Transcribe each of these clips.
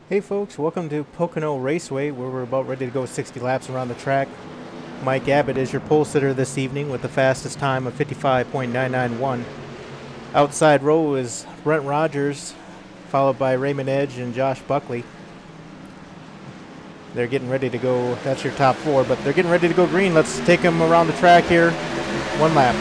Hey folks, welcome to Pocono Raceway, where we're about ready to go 60 laps around the track. Mike Abbott is your pole sitter this evening with the fastest time of 55.991. Outside row is Brent Rogers, followed by Raymond Edge and Josh Buckley. They're getting ready to go, that's your top four, but they're getting ready to go green. Let's take them around the track here, one lap.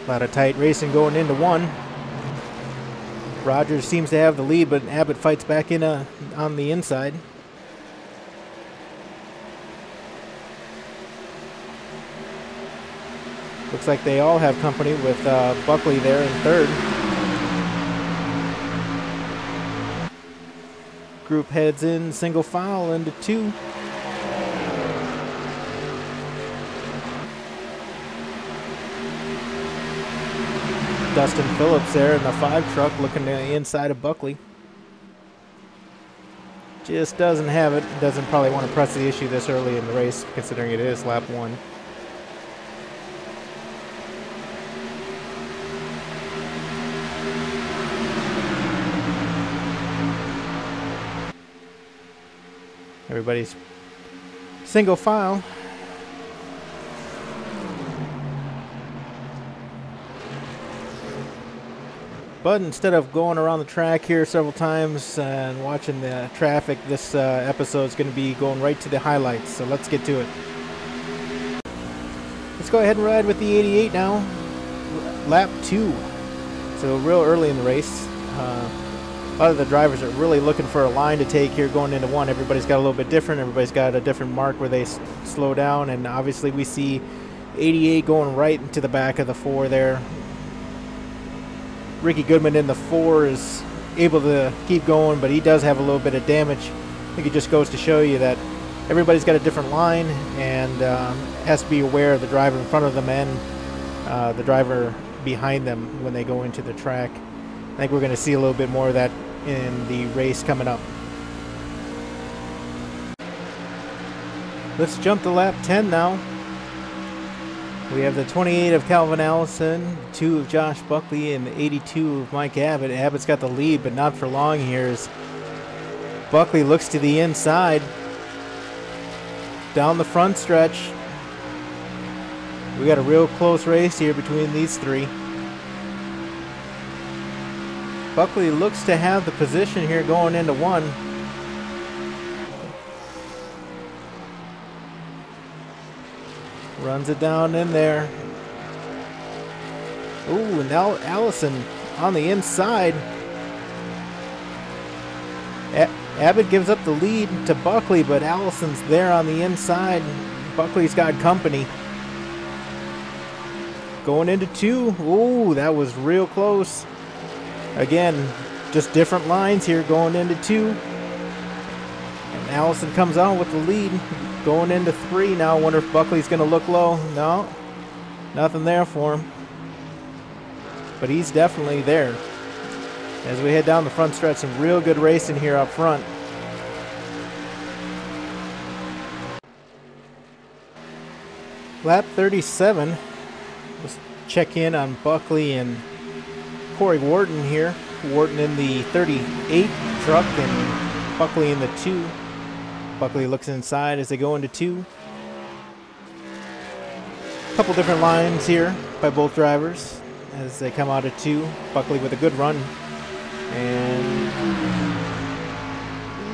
A lot of tight racing going into one. Rogers seems to have the lead, but Abbott fights back in on the inside. Looks like they all have company with Buckley there in third. Group heads in single file into two. Dustin Phillips there in the 5 truck looking to the inside of Buckley. Just doesn't have it. Doesn't probably want to press the issue this early in the race, considering it is lap 1. Everybody's single file. But instead of going around the track here several times and watching the traffic, this episode is going to be going right to the highlights. So let's get to it. Let's go ahead and ride with the 88 now. Lap 2. So real early in the race. A lot of the drivers are really looking for a line to take here going into 1. Everybody's got a little bit different. Everybody's got a different mark where they slow down. And obviously we see 88 going right into the back of the 4 there. Ricky Goodman in the 4 is able to keep going, but he does have a little bit of damage. I think it just goes to show you that everybody's got a different line and has to be aware of the driver in front of them and the driver behind them when they go into the track. I think we're going to see a little bit more of that in the race coming up. Let's jump to lap 10 now. We have the 28 of Calvin Allison, 2 of Josh Buckley, and the 82 of Mike Abbott. Abbott's got the lead, but not for long here as Buckley looks to the inside. Down the front stretch. We got a real close race here between these 3. Buckley looks to have the position here going into 1. Runs it down in there. Ooh, now Allison on the inside. Abbott gives up the lead to Buckley, but Allison's there on the inside. Buckley's got company. Going into 2. Ooh, that was real close. Again, just different lines here going into 2. And Allison comes out with the lead. Going into 3 now. I wonder if Buckley's going to look low. No, nothing there for him. But he's definitely there. As we head down the front stretch, some real good racing here up front. Lap 37. Let's check in on Buckley and Corey Wharton here. Wharton in the 38 truck and Buckley in the 2. Buckley looks inside as they go into 2. A couple different lines here by both drivers as they come out of 2. Buckley with a good run. And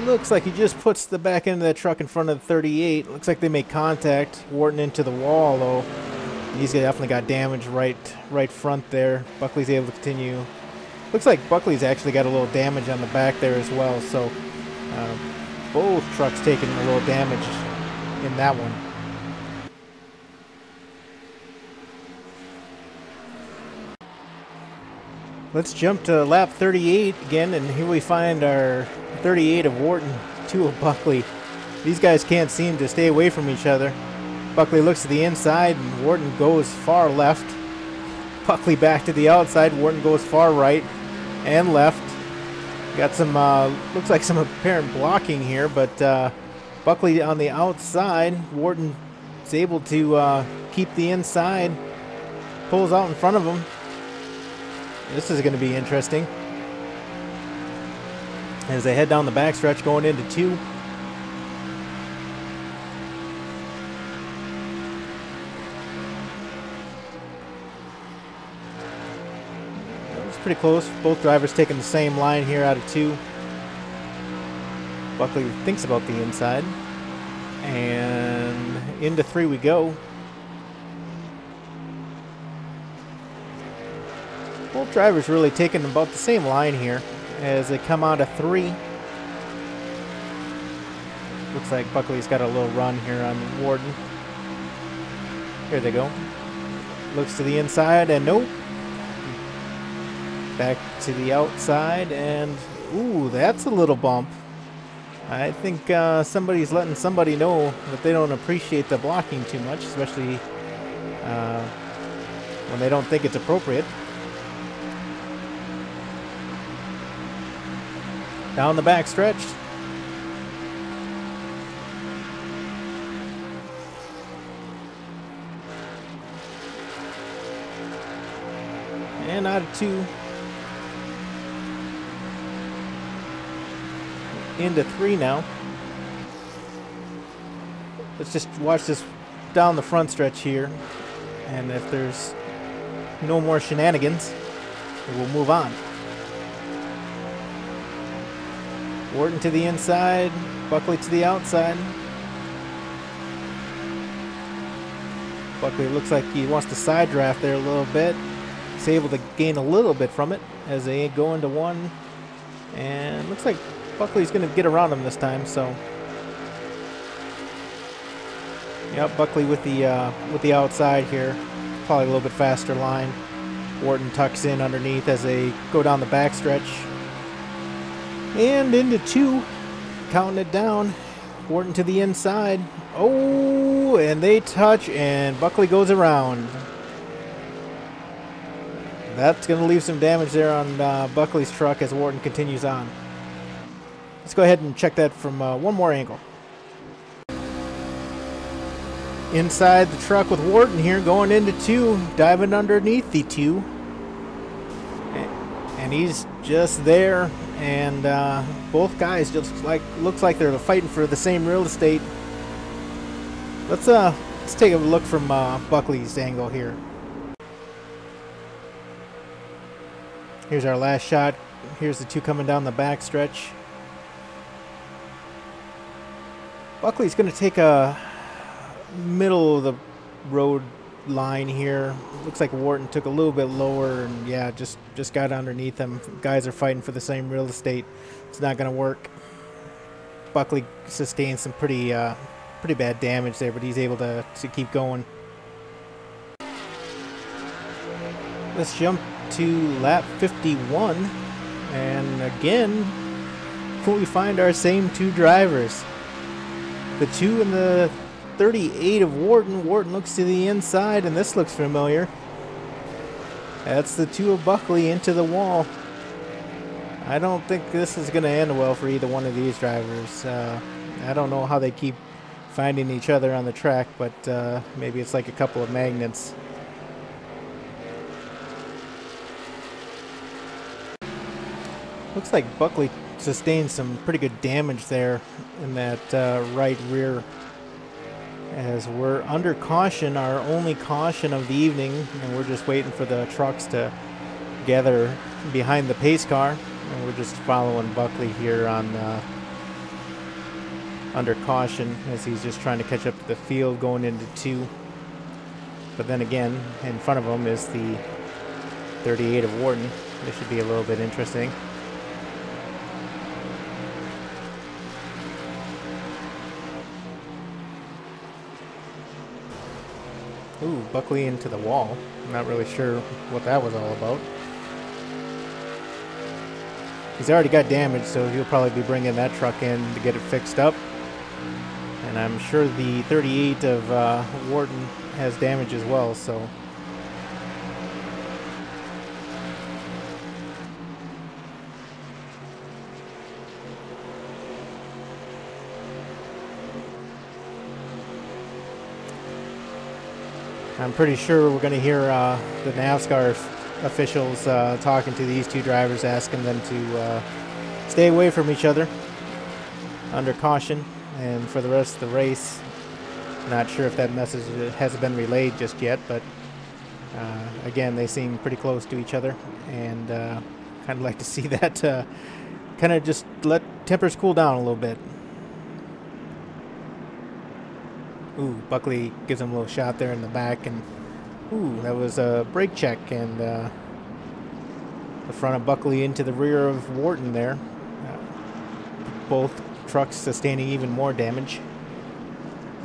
looks like he just puts the back end of that truck in front of the 38. Looks like they make contact. Wharton into the wall though. He's definitely got damage right front there. Buckley's able to continue. Looks like Buckley's actually got a little damage on the back there as well. So both trucks taking a little damage in that one. Let's jump to lap 38 again, and here we find our 38 of Wharton, 2 of Buckley. These guys can't seem to stay away from each other. Buckley looks to the inside, and Wharton goes far left. Buckley back to the outside. Wharton goes far right and left. Got some, looks like some apparent blocking here, but Buckley on the outside. Wharton is able to keep the inside, pulls out in front of him. This is going to be interesting as they head down the backstretch going into 2. It's pretty close. Both drivers taking the same line here out of 2. Buckley thinks about the inside. And into 3 we go. Both drivers really taking about the same line here as they come out of 3. Looks like Buckley's got a little run here on Warden. Here they go. Looks to the inside and nope. Back to the outside and ooh, that's a little bump. I think somebody's letting somebody know that they don't appreciate the blocking too much, especially when they don't think it's appropriate. Down the back stretch. And out of 2. Into 3 now. Let's just watch this down the front stretch here. And if there's no more shenanigans, we'll move on. Wharton to the inside, Buckley to the outside. Buckley looks like he wants to side draft there a little bit. He's able to gain a little bit from it as they go into 1. And looks like Buckley's going to get around him this time, so. Yep, Buckley with the outside here. Probably a little bit faster line. Wharton tucks in underneath as they go down the backstretch. And into 2, counting it down. Wharton to the inside. Oh, and they touch, and Buckley goes around. That's going to leave some damage there on Buckley's truck as Wharton continues on. Let's go ahead and check that from one more angle. Inside the truck with Wharton here, going into 2, diving underneath the 2. And he's just there. And both guys just looks like they're fighting for the same real estate. Let's take a look from Buckley's angle here. Here's our last shot. Here's the 2 coming down the back stretch. Buckley's going to take a middle of the road line here. Looks like Wharton took a little bit lower and yeah, just got underneath them. Guys are fighting for the same real estate. It's not going to work. Buckley sustained some pretty bad damage there, but he's able to keep going. Let's jump to lap 51, and again we find our same 2 drivers. The 2 in the 38 of Wharton. Wharton looks to the inside, and this looks familiar. That's the 2 of Buckley into the wall. I don't think this is going to end well for either one of these drivers. I don't know how they keep finding each other on the track, but maybe it's like a couple of magnets. Looks like Buckley sustained some pretty good damage there in that right rear. As we're under caution, our only caution of the evening, and we're just waiting for the trucks to gather behind the pace car, and we're just following Buckley here on under caution as he's just trying to catch up to the field going into 2. But then again, in front of him is the 38 of Wharton. This should be a little bit interesting. Ooh, Buckley into the wall. I'm not really sure what that was all about. He's already got damage, so he'll probably be bringing that truck in to get it fixed up. And I'm sure the 38 of Wharton has damage as well, so. I'm pretty sure we're going to hear the NASCAR officials talking to these two drivers, asking them to stay away from each other under caution. And for the rest of the race, not sure if that message hasn't been relayed just yet, but again, they seem pretty close to each other, and kind of like to see that kind of just let tempers cool down a little bit. Ooh, Buckley gives him a little shot there in the back, and ooh, that was a brake check, and the front of Buckley into the rear of Wharton there. Both trucks sustaining even more damage.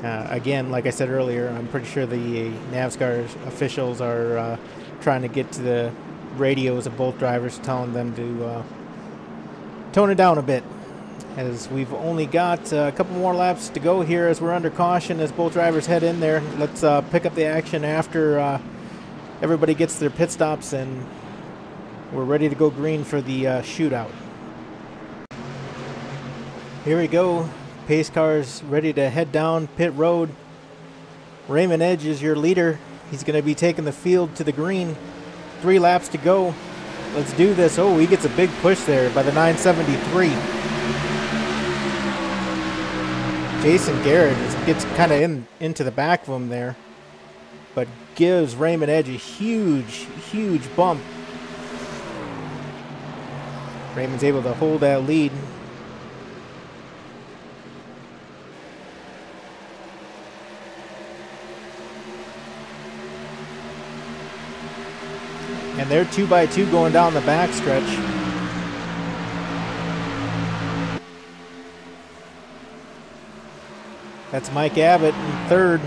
Again, like I said earlier, I'm pretty sure the NASCAR officials are trying to get to the radios of both drivers, telling them to tone it down a bit, as we've only got a couple more laps to go here as we're under caution as both drivers head in there. Let's pick up the action after everybody gets their pit stops and we're ready to go green for the shootout. Here we go. Pace cars ready to head down pit road. Raymond Edge is your leader. He's going to be taking the field to the green. 3 laps to go. Let's do this. Oh, he gets a big push there by the 973. Jason Garrett gets kind of into the back of him there, but gives Raymond Edge a huge bump. Raymond's able to hold that lead. And they're 2x2 going down the back stretch. That's Mike Abbott in third.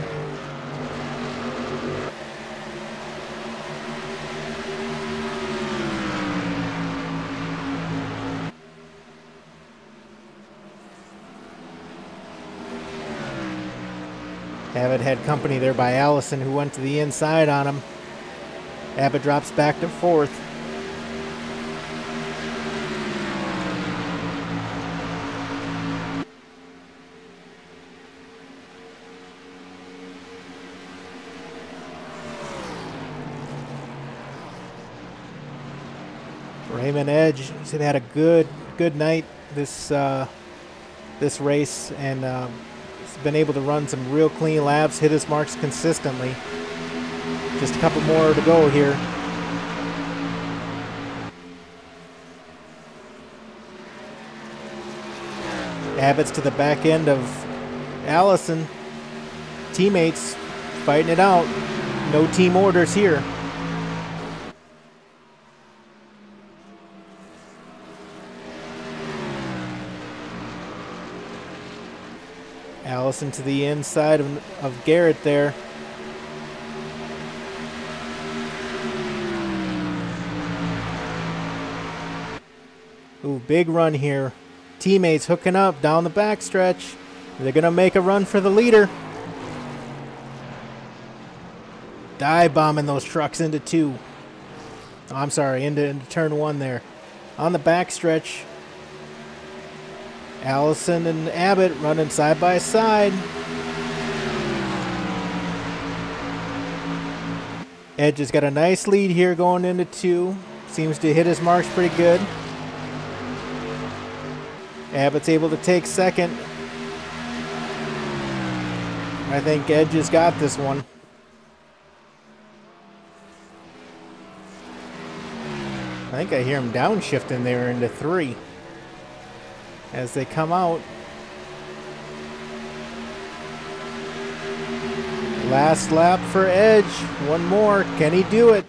Abbott had company there by Allison, who went to the inside on him. Abbott drops back to fourth. Raymond Edge has had a good night this race, and he's been able to run some real clean laps, hit his marks consistently. Just a couple more to go here. Abbott's to the back end of Allison. Teammates fighting it out. No team orders here. Allison to the inside of Garrett there. Ooh, big run here. Teammates hooking up down the backstretch. They're going to make a run for the leader. Dive bombing those trucks into two. Oh, I'm sorry, into turn one there. On the backstretch, Allison and Abbott running side by side. Edge has got a nice lead here going into two. Seems to hit his marks pretty good. Abbott's able to take second. I think Edge has got this one. I think I hear him downshifting there into three as they come out. Last lap for Edge. One more. Can he do it?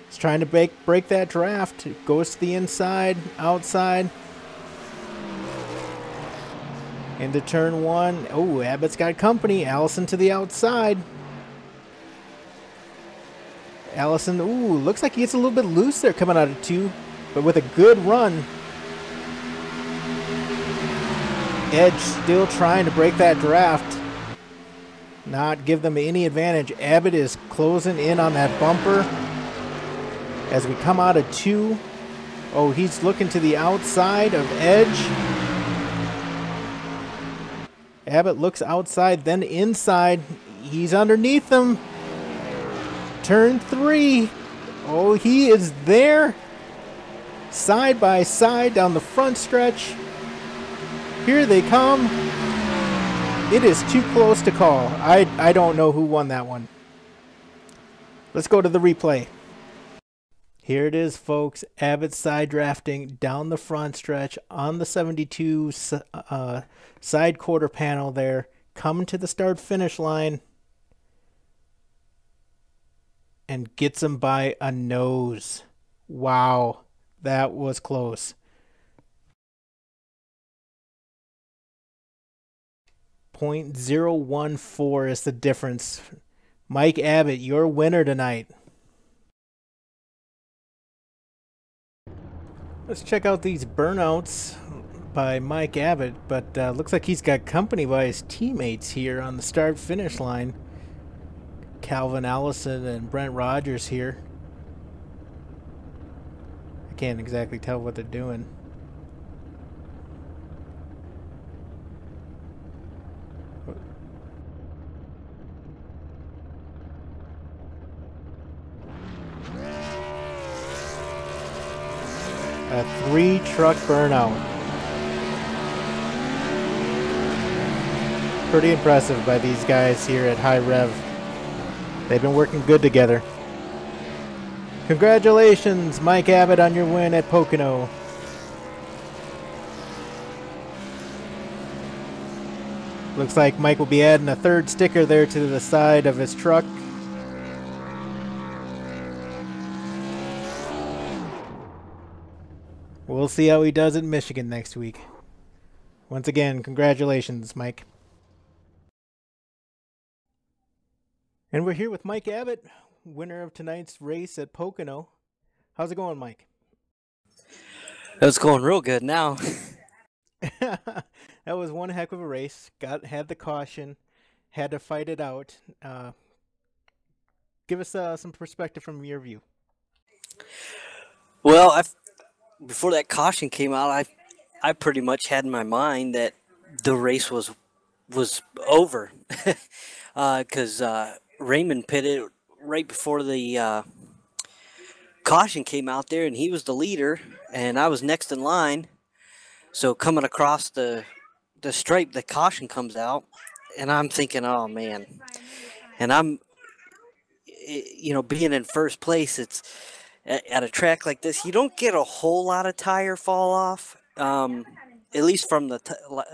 He's trying to break that draft. It goes to the inside, outside. Into turn one. Oh, Abbott's got company. Allison to the outside. Allison, ooh, looks like he gets a little bit loose there coming out of two, but with a good run. Edge still trying to break that draft. Not give them any advantage. Abbott is closing in on that bumper. As we come out of two. Oh, he's looking to the outside of Edge. Abbott looks outside, then inside. He's underneath them. turn 3. Oh, he is there. Side by side down the front stretch. Here they come. It is too close to call. I don't know who won that one. Let's go to the replay. Here it is, folks. Abbott side drafting down the front stretch on the 72 side quarter panel there. Coming to the start finish line. And gets him by a nose. Wow. That was close. .014 is the difference. Mike Abbott, your winner tonight. Let's check out these burnouts by Mike Abbott, but looks like he's got company by his teammates here on the start-finish line. Calvin Allison and Brent Rogers here. I can't exactly tell what they're doing. A 3-truck burnout. Pretty impressive by these guys here at High Rev. They've been working good together. Congratulations, Mike Abbott, on your win at Pocono. Looks like Mike will be adding a 3rd sticker there to the side of his truck. We'll see how he does in Michigan next week. Once again, congratulations, Mike. And we're here with Mike Abbott, winner of tonight's race at Pocono. How's it going, Mike? It's going real good now. That was one heck of a race. Had the caution, had to fight it out. Give us some perspective from your view. Well, before that caution came out, I pretty much had in my mind that the race was over, because Raymond pitted right before the caution came out there, and he was the leader, and I was next in line. So coming across the stripe, the caution comes out, and I'm thinking, oh man, and I'm, being in first place, it's at a track like this, you don't get a whole lot of tire fall off, at least from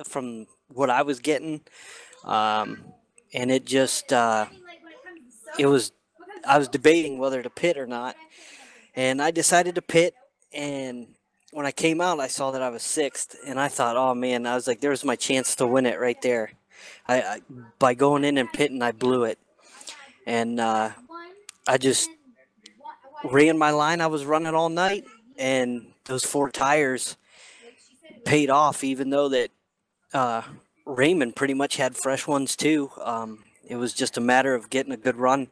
from what I was getting, and it just I was debating whether to pit or not, and I decided to pit. And when I came out, I saw that I was 6th, and I thought, oh man, I was like, there's my chance to win it right there. I by going in and pitting, I blew it, and I just ran my line. I was running all night, and those 4 tires paid off, even though that Raymond pretty much had fresh ones too. It was just a matter of getting a good run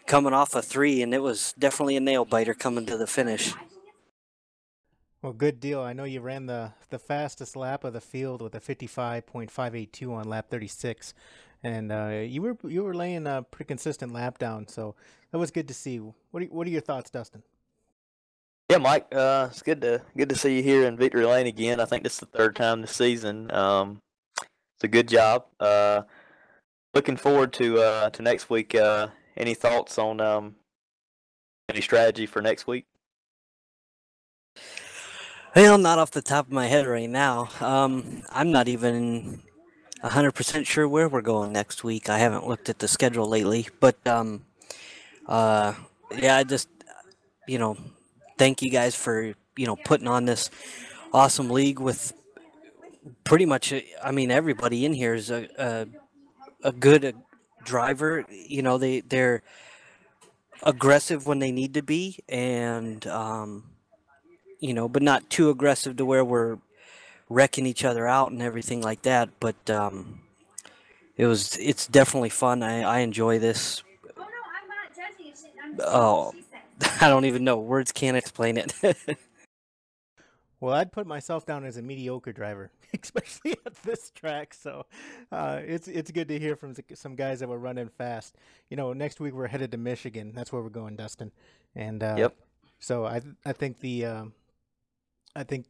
coming off a 3, and it was definitely a nail biter coming to the finish. Well, good deal. I know you ran the fastest lap of the field with a 55.582 on lap 36, and you were laying a pretty consistent lap down, so that was good to see. What are your thoughts, Dustin? Yeah, Mike, it's good to see you here in Victory Lane again. I think this is the 3rd time this season. It's a good job. Looking forward to next week. Any thoughts on any strategy for next week? Well, not off the top of my head right now. I'm not even 100% sure where we're going next week. I haven't looked at the schedule lately, but yeah, I just thank you guys for putting on this awesome league with pretty much, I mean, everybody in here is a good driver. They're aggressive when they need to be, and but not too aggressive to where we're wrecking each other out and everything like that. But it's definitely fun. I enjoy this. Oh, I don't even know. Words can't explain it. Well, I'd put myself down as a mediocre driver, especially at this track. So it's good to hear from some guys that were running fast. Next week we're headed to Michigan. That's where we're going, Dustin. And Yep. so I think I think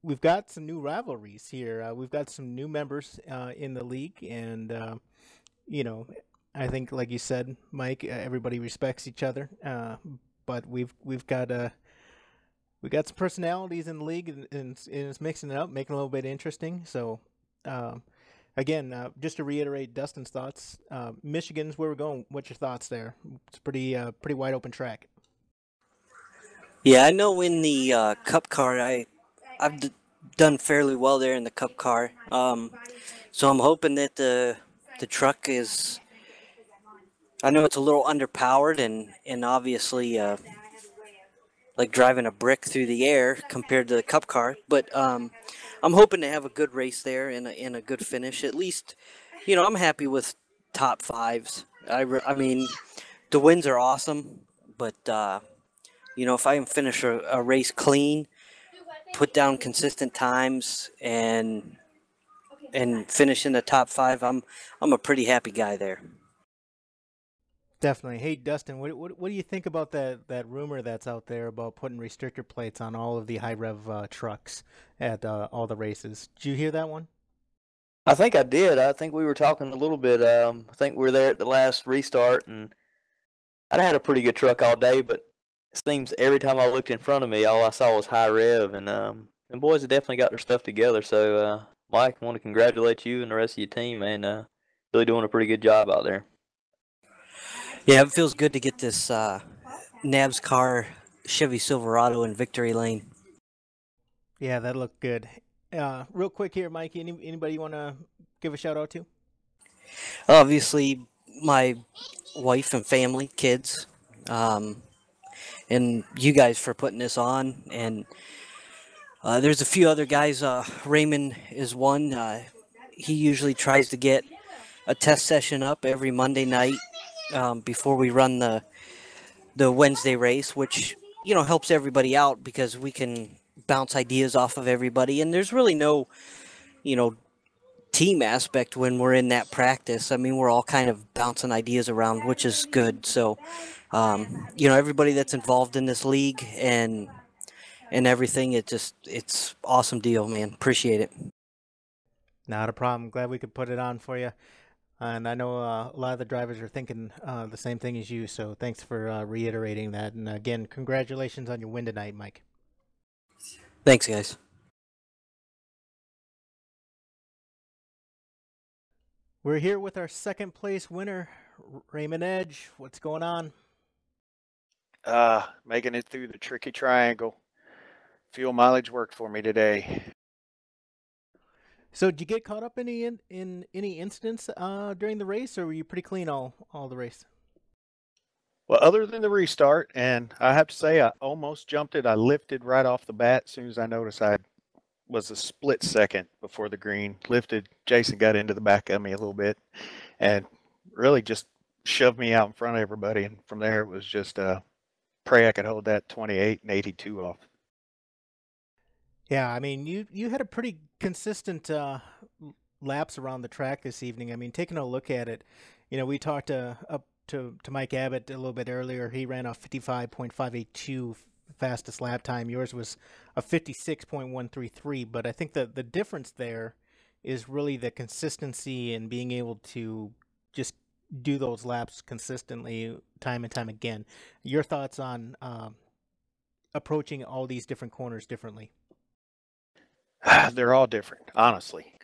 we've got some new rivalries here. We've got some new members in the league, and you know, I think, like you said, Mike, everybody respects each other. But we got some personalities in the league, and it's mixing it up, making it a little bit interesting. So, again, just to reiterate Dustin's thoughts, Michigan's where we're going. What's your thoughts there? It's pretty wide open track. Yeah, I know in the Cup car, I've done fairly well there in the Cup car. So I'm hoping that the truck is. I know it's a little underpowered and obviously like driving a brick through the air compared to the Cup car, but I'm hoping to have a good race there and a good finish. At least, I'm happy with top fives. I mean, the wins are awesome, but if I can finish a race clean, put down consistent times, and finish in the top five, I'm a pretty happy guy there. Definitely. Hey, Dustin, what do you think about that rumor that's out there about putting restrictor plates on all of the high rev trucks at all the races? Did you hear that one? I think I did. I think we were talking a little bit. I think we were there at the last restart, and I'd had a pretty good truck all day, but it seems every time I looked in front of me, all I saw was high rev, and the boys have definitely got their stuff together. So, Mike, I want to congratulate you and the rest of your team, man. Really doing a pretty good job out there. Yeah, it feels good to get this Nabs car Chevy Silverado in victory lane. Yeah, that looked good. Real quick here, Mike, anybody you want to give a shout out to? Obviously, my wife and family, kids, and you guys for putting this on. And there's a few other guys. Raymond is one. He usually tries to get a test session up every Monday night before we run the Wednesday race, which helps everybody out because we can bounce ideas off of everybody, and there's really no team aspect when we're in that practice. I mean, we're all kind of bouncing ideas around, which is good. So everybody that's involved in this league and everything, it's awesome deal, man. Appreciate it. Not a problem. Glad we could put it on for you. And I know a lot of the drivers are thinking the same thing as you, so thanks for reiterating that. And again, congratulations on your win tonight, Mike. Thanks, guys. We're here with our second place winner, Raymond Edge. What's going on? Making it through the tricky triangle. Fuel mileage worked for me today. So did you get caught up in any incidents during the race, or were you pretty clean all the race? Well, other than the restart, and I have to say I almost jumped it. I lifted right off the bat as soon as I noticed I was a split second before the green. Lifted. Jason got into the back of me a little bit and really just shoved me out in front of everybody. And from there, it was just pray I could hold that 28 and 82 off. Yeah, I mean, you had a pretty consistent laps around the track this evening. I mean, taking a look at it, we talked up to Mike Abbott a little bit earlier. He ran a 55.582 fastest lap time. Yours was a 56.133. But I think that the difference there is really the consistency and being able to just do those laps consistently time and time again. Your thoughts on approaching all these different corners differently? They're all different, honestly.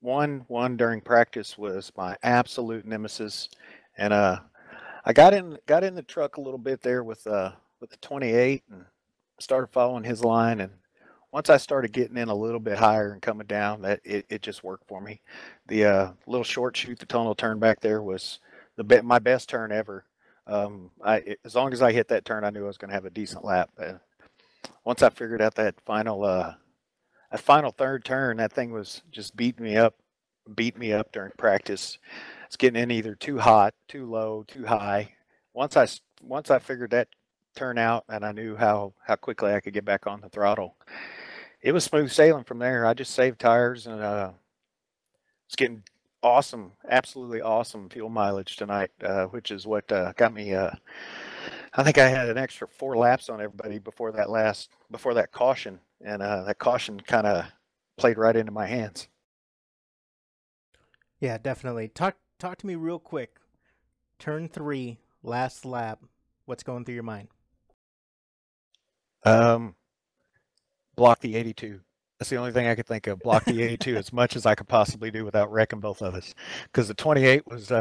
One during practice was my absolute nemesis, and I got in the truck a little bit there with the 28 and started following his line. And once I started getting in a little bit higher and coming down, that it just worked for me. The little short chute, the tonal turn back there was my best turn ever. As long as I hit that turn, I knew I was going to have a decent lap. Once I figured out that final third turn, that thing was just beat me up during practice. It's getting in either too hot, too low, too high. Once I figured that turn out, and I knew how quickly I could get back on the throttle. It was smooth sailing from there. I just saved tires and was getting awesome, absolutely awesome fuel mileage tonight, which is what got me. I think I had an extra 4 laps on everybody before that caution, and that caution kind of played right into my hands. Yeah, definitely. Talk to me real quick. Turn 3, last lap. What's going through your mind? Block the 82. That's the only thing I could think of. Block the 82 as much as I could possibly do without wrecking both of us, because the 28 was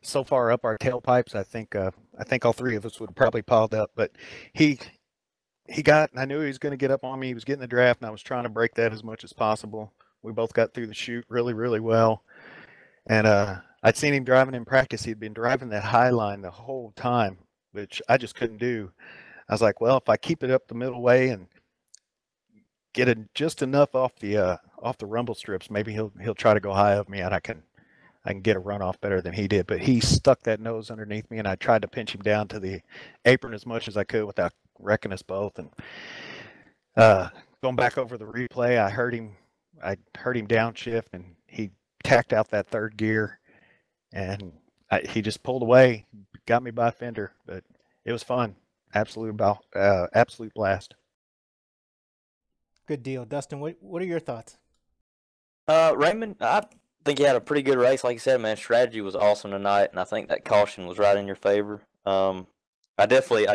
so far up our tailpipes. I think all 3 of us would have probably piled up. But he got. I knew he was going to get up on me. He was getting the draft, and I was trying to break that as much as possible. We both got through the chute really, really well. And I'd seen him driving in practice. He'd been driving that high line the whole time, which I just couldn't do. I was like, well, if I keep it up the middle way and get it just enough off the rumble strips, maybe he'll try to go high of me, and I can get a runoff better than he did. But he stuck that nose underneath me, and I tried to pinch him down to the apron as much as I could without wrecking us both. And going back over the replay, I heard him downshift, and he tacked out that 3rd gear, and he just pulled away, got me by a fender. But it was fun, absolute blast. Good deal. Dustin, what are your thoughts? Raymond, I think you had a pretty good race. Like you said, man, strategy was awesome tonight, and I think that caution was right in your favor. I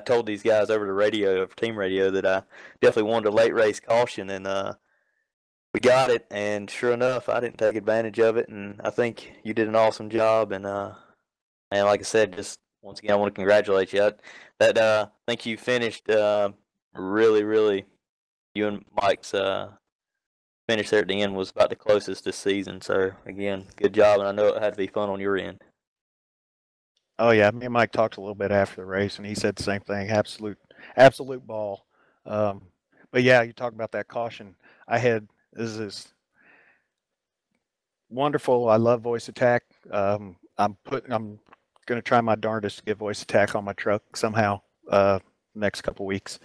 told these guys over the radio, over team radio, that I definitely wanted a late race caution, and we got it. And sure enough, I didn't take advantage of it, and I think you did an awesome job. And like I said, just once again, I want to congratulate you. I think you finished really, really. You and Mike's finish there at the end was about the closest this season. So again, good job, and I know it had to be fun on your end. Oh yeah, me and Mike talked a little bit after the race, and he said the same thing. Absolute ball. But yeah, you talk about that caution. This is wonderful. I love voice attack. I'm going to try my darndest to get voice attack on my truck somehow next couple weeks.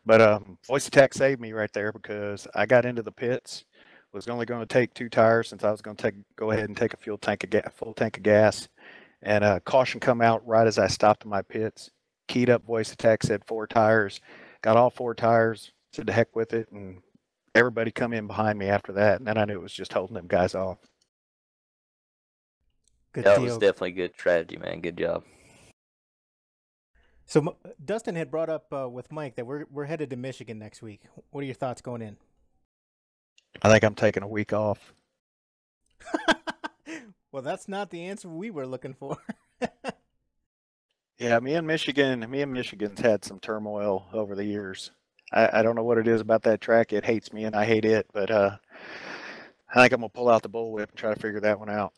But voice attack saved me right there, because I got into the pits, was only going to take 2 tires since I was going to go ahead and take a full tank of gas, and caution come out right as I stopped in my pits. Keyed up voice attack, said 4 tires, got all 4 tires, said to heck with it, and everybody come in behind me after that, and then I knew it was just holding them guys off. Good That deal. was definitely good strategy, man. Good job. So Dustin had brought up with Mike that we're headed to Michigan next week. What are your thoughts going in? I think I'm taking a week off. Well, that's not the answer we were looking for. Yeah, me and Michigan's had some turmoil over the years. I don't know what it is about that track. It hates me and I hate it, but I think I'm gonna pull out the bullwhip and try to figure that one out.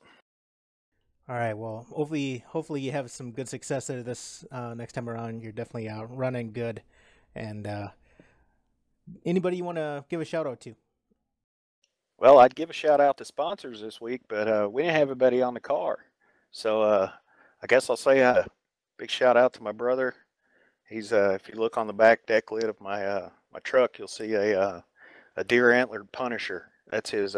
All right. Well, hopefully you have some good success there this next time around. You're definitely out running good. And anybody you want to give a shout out to? Well, I'd give a shout out to sponsors this week, but we didn't have anybody on the car. So I guess I'll say a big shout out to my brother. He's if you look on the back deck lid of my truck, you'll see a deer antlered Punisher. That's his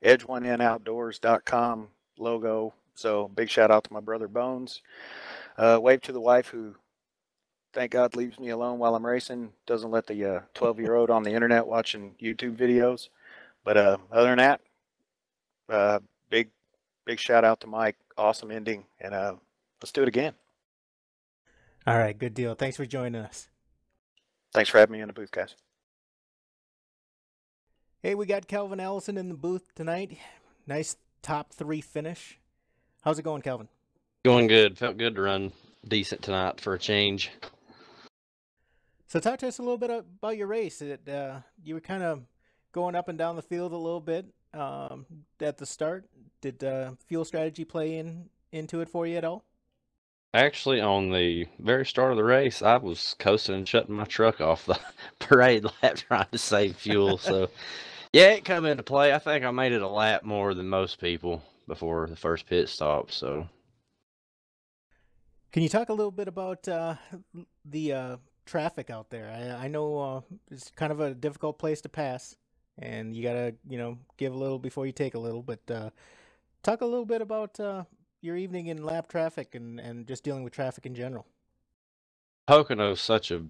edge1noutdoors.com logo. So big shout out to my brother Bones. Wave to the wife, who, thank God, leaves me alone while I'm racing. Doesn't let the 12-year-old on the internet watching YouTube videos. But other than that, big shout out to Mike. Awesome ending, and let's do it again. All right, good deal. Thanks for joining us. Thanks for having me in the booth, guys. Hey, we got Calvin Allison in the booth tonight. Nice top 3 finish. How's it going, Calvin? Going good. Felt good to run decent tonight for a change. So talk to us a little bit about your race. You were kind of going up and down the field a little bit at the start. Did fuel strategy play into it for you at all? Actually, on the very start of the race, I was coasting and shutting my truck off the parade lap trying to save fuel. So, yeah, it come into play. I think I made it a lap more than most people before the first pit stop. So, can you talk a little bit about the traffic out there? I know it's kind of a difficult place to pass, and you gotta give a little before you take a little. But talk a little bit about your evening in lap traffic and just dealing with traffic in general. Pocono's such a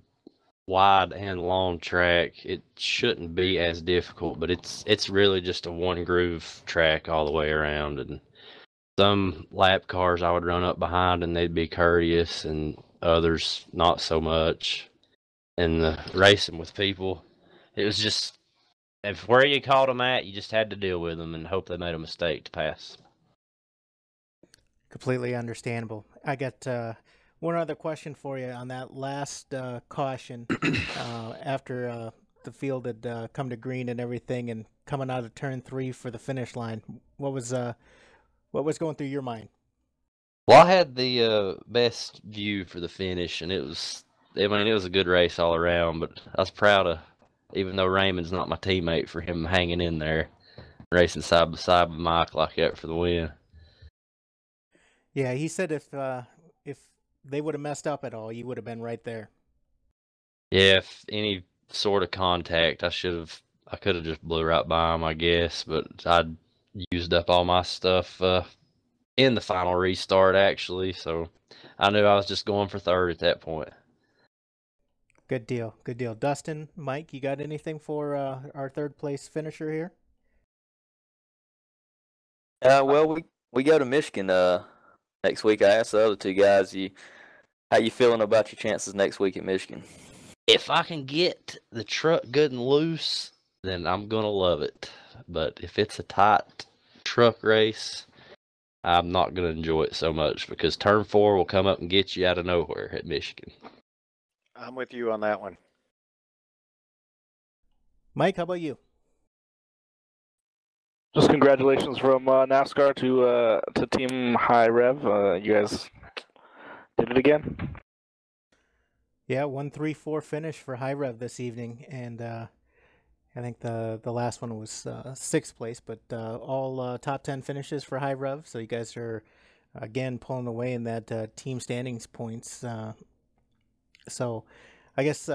wide and long track. It shouldn't be as difficult, but it's really just a one groove track all the way around. And some lap cars I would run up behind and they'd be courteous, and others not so much. And the racing with people, it was just, if where you caught them at, you just had to deal with them and hope they made a mistake to pass. Completely understandable. I got one other question for you on that last caution after the field had come to green and everything, and coming out of turn 3 for the finish line. What was going through your mind? Well, I had the best view for the finish, and it was a good race all around. But I was proud of, even though Raymond's not my teammate, for him hanging in there, racing side by side with Mike like that for the win. Yeah, he said if they would have messed up at all, you would have been right there. Yeah, if any sort of contact, I could have just blew right by him, I guess. But I'd used up all my stuff in the final restart, actually. So I knew I was just going for third at that point. Good deal. Good deal. Dustin, Mike, you got anything for our third place finisher here? Well, we go to Michigan next week. I asked the other two guys, how you feeling about your chances next week at Michigan? If I can get the truck good and loose, then I'm going to love it. But if it's a tight truck race, I'm not going to enjoy it so much, because turn 4 will come up and get you out of nowhere at Michigan. I'm with you on that one. Mike, how about you? Just congratulations from NASCAR to Team High Rev. You guys did it again. Yeah, 1-3-4 finish for High Rev this evening, and I think the last one was 6th place, but all top 10 finishes for High Rev. So you guys are again pulling away in that team standings points. So I guess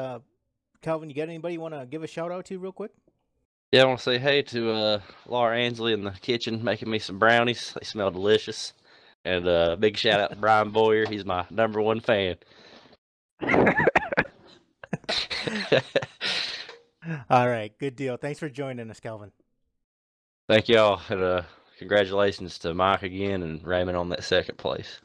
Calvin, you got anybody you want to give a shout out to real quick? Yeah, I want to say hey to Laura Ansley in the kitchen making me some brownies. They smell delicious. And big shout out to Brian Boyer. He's my #1 fan. All right, good deal. Thanks for joining us, Calvin. Thank y'all. And congratulations to Mike again and Raymond on that 2nd place.